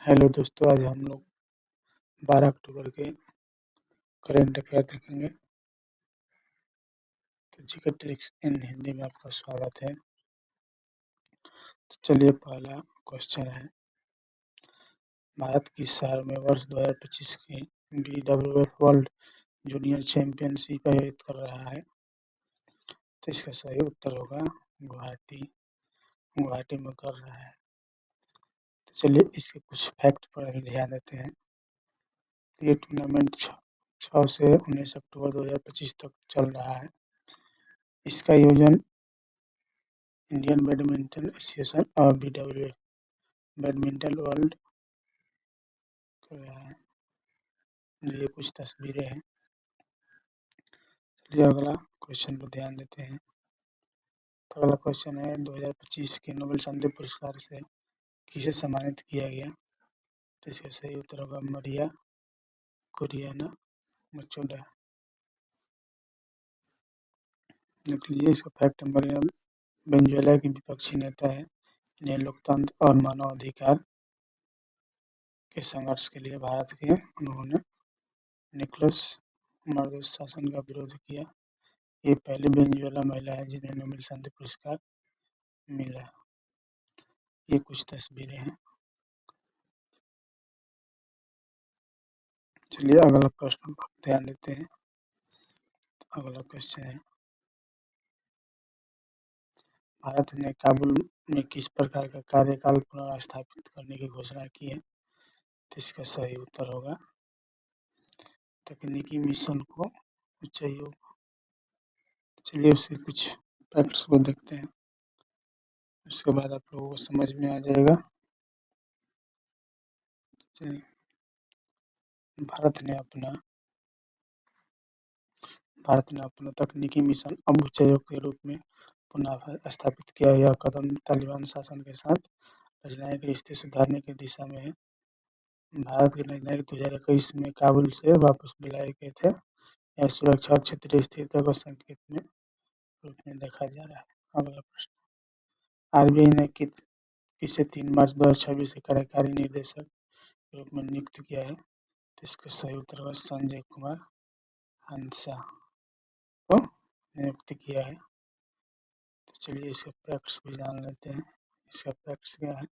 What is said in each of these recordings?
Hello दोस्तों, आज हम लोग 12 अक्टूबर के करंट अफेयर देखेंगे। तो जीके ट्रिक्स इन हिंदी में आपका स्वागत है। तो चलिए, पहला क्वेश्चन है, भारत किस शहर में वर्ष 2025 की BWF वर्ल्ड जूनियर चैंपियनशिप आयोजित कर रहा है? तो इसका सही उत्तर होगा गुवाहाटी। गुवाहाटी में कर रहा है। तो चलिए, इसके कुछ फैक्ट पर ध्यान देते हैं। ये टूर्नामेंट 6 से 19 अक्टूबर 2025 तक चल रहा है। इसका आयोजन इंडियन बैडमिंटन एसोसिएशन और BWF बैडमिंटन वर्ल्ड कर रहा है। ये कुछ तस्वीरें हैं। चलिए, अगला क्वेश्चन पर ध्यान देते हैं। तो अगला क्वेश्चन है, 2025 के नोबेल शांति पुरस्कार से किसे सम्मानित किया गया? तो इसका सही उत्तर होगा मरिया कुरियाना मचुडा। देखिए, इसका फैक्ट, मरियम वेनेजुएला की विपक्षी नेता है। इन्हें लोकतंत्र और मानवाधिकार के संघर्ष के लिए भारत के उन्होंने निकोलस माडुरो शासन का विरोध किया। ये पहली वेनेजुएला महिला है जिन्हें नोबेल शांति पुरस्कार मिला। ये कुछ तस्वीरें हैं। चलिए, अगला प्रश्न पर ध्यान देते हैं। अगला क्वेश्चन है, भारत ने काबुल में किस प्रकार का कार्यकाल पुनर्स्थापित करने की घोषणा की है? तो इसका सही उत्तर होगा तकनीकी मिशन को उच्चायोग। चलिए, उसके कुछ फैक्ट्स को देखते हैं, उसके बाद आप लोगों को समझ में आ जाएगा। चलिए, भारत ने अपना तकनीकी मिशन अब उच्चायोग के रूप में पुनः स्थापित किया। यह कदम तालिबान शासन के साथ राजनयिक रिश्ते सुधारने की दिशा में है। भारत के राजनयिक 2021 में काबुल से वापस बुलाए गए थे। यह सुरक्षा और क्षेत्रीय स्थिरता को संकेत में रूप में देखा जा रहा है। अगला प्रश्न, आरबीआई ने किसे 3 मार्च 2026 से कार्यकारी निर्देशक के रूप में नियुक्त किया है? तो इसका सही उत्तर होगा संजय कुमार हंसा को नियुक्त किया है। तो चलिए, इसके फैक्ट्स भी जान लेते हैं। इसका फैक्ट्स क्या है?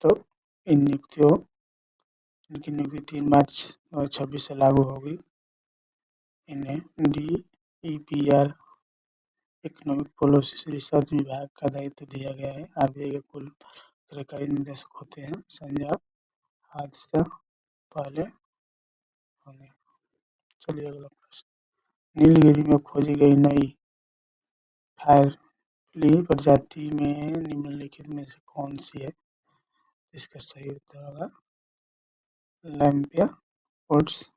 तो इनकी नियुक्ति 3 मार्च 2026 से लागू होगी। इन्हें DEPR इकोनॉमिक पॉलिसी रिसर्च विभाग का दायित्व दिया गया है। आरबीआई के कुल कार्यकारी निदेशक होते हैं। संजय आज से पहले होंगे। चलिए, अगला प्रश्न, नीलगिरी में खोजी गई नई फायरफ्ली प्रजाति में निम्नलिखित में से कौन सी है? इसका सही उत्तर होगा लैम्पिया वुड्स।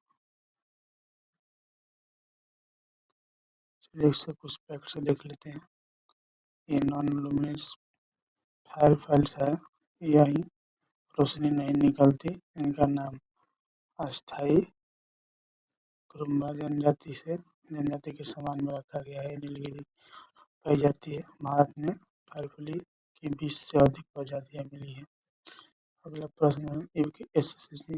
चलिए, इससे कुछ फैक्ट्स देख लेते हैं। ये नॉन लुमिनस फायरफ्लाइज है। यही रोशनी नहीं निकलती। इनका नाम अस्थायी कुरुम्बा जनजाति के समान में रखा गया है। नीलगिरी पाई जाती है। भारत में फायरफ्ली की 20 से अधिक प्रजातियां मिली हैं। अगला प्रश्न है, यूपीएससी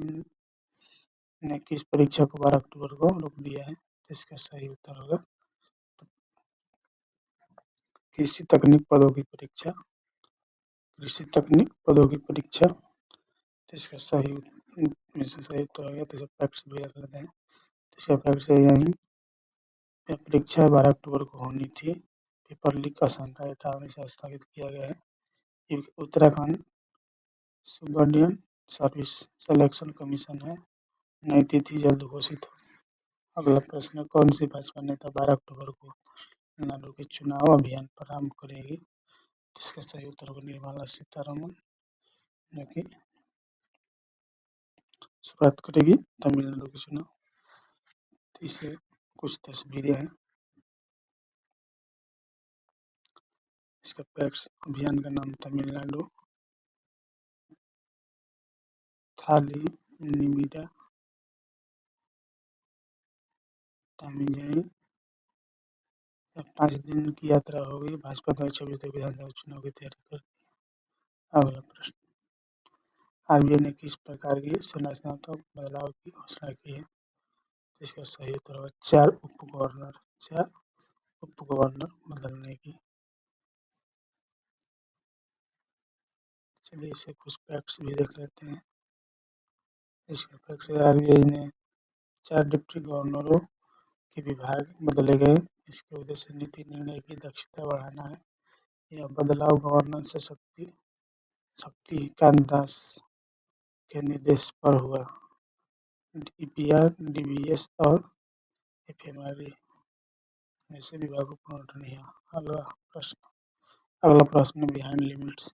ने किस परीक्षा को 12 अक्टूबर को रोक दिया है? तो इसका सही उत्तर होगा कृषि तकनीक पदों की परीक्षा। कृषि तकनीक पदों की परीक्षा। तो इसका सही उत्तर हो गया। तो फैक्ट्स भी रख लेते हैं। तो इसका फैक्ट्स यही, यह परीक्षा 12 अक्टूबर को होनी थी। पेपर लीक आशंका के कारण इसे स्थगित किया गया है। उत्तराखंड सुब्सिडियरी सर्विस सिलेक्शन कमीशन है। नई तिथि जल्द घोषित हो। अगला प्रश्न, कौन सी भाजपा नेता 12 अक्टूबर को तमिलनाडु के चुनाव अभियान प्रारंभ करेगी? इसका सही उत्तर होगा निर्मला सीतारमण, जो कि शुरुआत करेगी तमिलनाडु के चुनाव। इसे कुछ तस्वीरें हैं। इसका पैक्स अभियान का नाम तमिलनाडु थाली निमिदा तमिजाई। 5 दिन की यात्रा होगी। भाजपा 2026 तक विधानसभा चुनाव की तैयारी कर। अगला प्रश्न, आरबीआई ने किस प्रकार की संरचनात्मक बदलाव की घोषणा की है? इसका सही उत्तर होगा चार उप गवर्नर बदलने की। चलिए इसे कुछ फैक्ट्स भी देख लेते हैं। इसके फैक्ट्स आरबीआई ने 4 डिप्टी गवर्नरों के विभाग बदले गए। इसके उद्देश्य नीति निर्णय की दक्षता बढ़ाना है। यह बदलाव गवर्नर से शक्तिकांत दास के निर्देश पर हुआ। डीपीआर, डीबीएस और एफएमआरडी ऐसे विभागों पर नोटनियां। अगला प्रश्न बिहाइंड लिमिट्स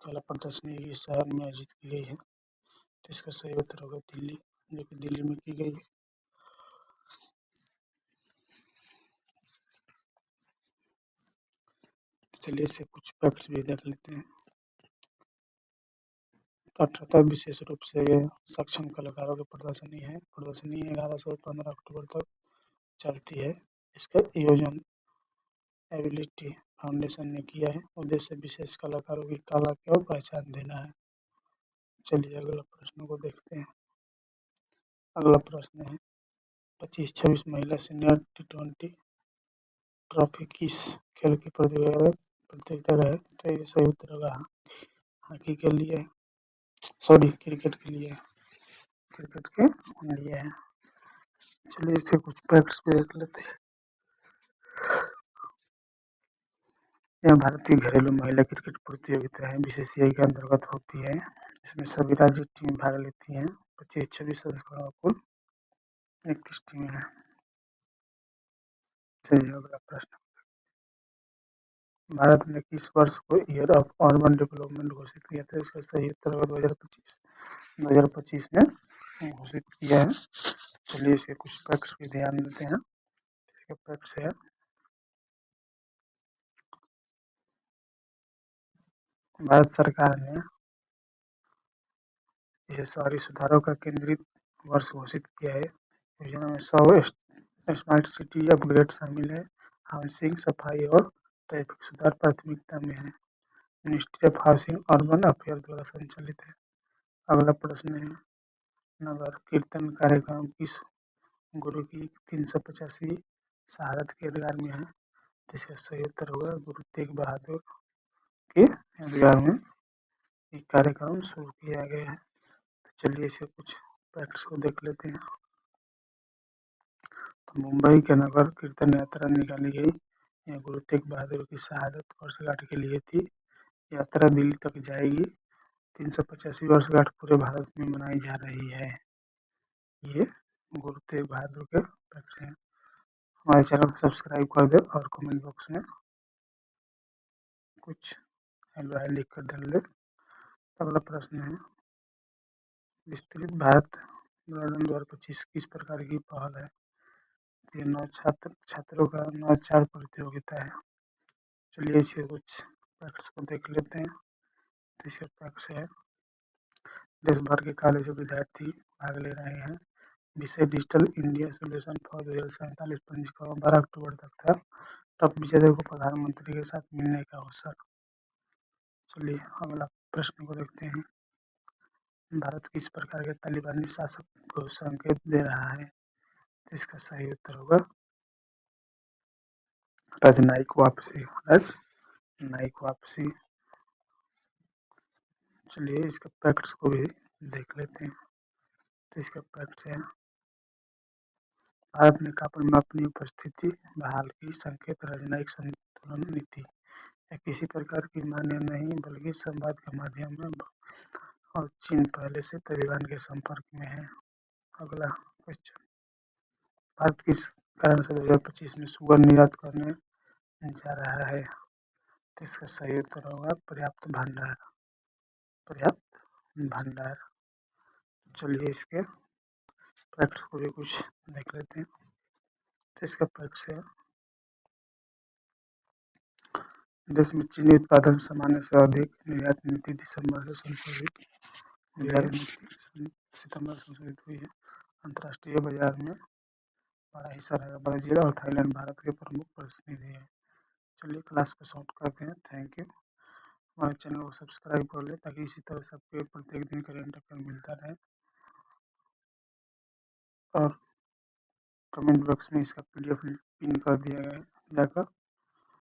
कला प्रदर्शनी किस शहर में आयोजित की गई है? तो इसका सही उत्तर होगा दिल्ली, जो कि दिल्ली में की गई है। चलिए इससे कुछ फैक्ट्स भी देख लेते हैं। तो 78 विशेष रूप से सक्षम कलाकारों की प्रदर्शनी है। प्रदर्शनी 11 से 15 अक्टूबर तक चलती है। इसका आयोजन एबिलिटी फाउंडेशन ने किया है। उद्देश्य विशेष कलाकारों की कला को पहचान देना है। चलिए अगला प्रश्न को देखते हैं। अगला प्रश्न है 25-26 महिला सीनियर टी20 ट्रॉफी किस खेल की प्रतियोगिता रहे? तो ये सही उत्तर होगा हॉकी के लिए, सॉरी क्रिकेट के लिए है। चलिए इसे कुछ फैक्ट्स भी देख लेते हैं। यह भारतीय घरेलू महिला क्रिकेट प्रतियोगिता है, बीसीसीआई के अंतर्गत होती है। इसमें सभी राज्य टीम भाग लेती हैं। 25-26 संस्करणों कुल 31 टीमें हैं। चलिए अगला प्रश्न। भारत ने किस वर्ष को ईयर ऑफ अर्बन डेवलपमेंट घोषित किया था? इसका सही उत्तर होगा 2025 में घोषित किया है। चलिए इसे कुछ फैक्ट्स भी ध्यान देते हैं। इसके फैक्ट्स है भारत सरकार ने इसे शहरी सुधारों का केंद्रित वर्ष घोषित किया है। योजना में 100 स्मार्ट सिटी अपग्रेड शामिल है। हाउसिंग, सफाई और ट्रैफिक सुधार प्राथमिकता में है। Ministry of housing urban affair द्वारा संचालित है। अगला प्रश्न है नगर कीर्तन कार्यक्रम किस गुरु की 350वीं शहादत के यादगार में है? जिसका सही उत्तर होगा गुरु तेग बहादुर के यादगार में ये कार्यक्रम शुरू किया गया है। तो चलिए इसे कुछ फैक्ट्स को देख लेते हैं। तो मुंबई के नगर कीर्तन यात्रा निकाली गई। यह गुरु तेग बहादुर की शहादत वर्षगांठ के लिए थी। यात्रा दिल्ली तक जाएगी। 350वीं वर्षगांठ पूरे भारत में मनाई जा रही है। ये गुरु तेग बहादुर के फैक्ट्स हैं। हमारे चैनल को सब्सक्राइब कर दे और कमेंट बॉक्स में कुछ हेलो हाय लिख कर डाल दे। अगला प्रश्न है विस्तृत भारत मनोरंजन 2025 किस प्रकार की पहल है? ये छात्रों का नवाचार प्रतियोगिता है। चलिए इसे कुछ फैक्ट्स को देख लेते हैं। तो इसके फैक्ट्स है देश भर के कॉलेज विद्यार्थी भाग ले रहे हैं। विषय डिजिटल इंडिया सोल्यूशन फॉर 2047 पंजीकरण 12 अक्टूबर तक था। टॉप विजेता को प्रधानमंत्री के साथ मिलने का अवसर। चलिए अगला प्रश्न को देखते हैं। भारत किस प्रकार के तालिबानी शासक को संकेत दे रहा है? इसका सही उत्तर होगा राजनयिक वापसी। चलिए इसके फैक्ट्स को भी देख लेते हैं। तो इसका फैक्ट्स है भारत ने काबुल में अपनी उपस्थिति बहाल की। संकेत राजनयिक संतुलन नीति यह किसी प्रकार की मान्य नहीं बल्कि संवाद के माध्यम में और चीन पहले से तालिबान के संपर्क में है। अगला क्वेश्चन भारत किस कारण से 2025 में शुगर निर्यात करने जा रहा है? तो इसका सही उत्तर होगा पर्याप्त भंडार। चलिए इसके फैक्ट्स को भी कुछ देख लेते हैं। तो इसका फैक्ट्स है देश में चीनी उत्पादन सामान्य से अधिक। निर्यात नीति सितंबर से संशोधित हुई है। अंतर्राष्ट्रीय बाजार में बड़ा हिस्सा रहेगा। ब्राजील और थाईलैंड भारत के प्रमुख प्रतिनिधि हैं। चलिए क्लास को समाप्त करते हैं। Thank you. हमारे चैनल को सब्सक्राइब कर लें ताकि इसी तरह से आपको प्रत्येक दिन करंट अफेयर मिलता रहे। और कमेंट बॉक्स में इसका पीडीएफ पिन कर दिया गया है, जाकर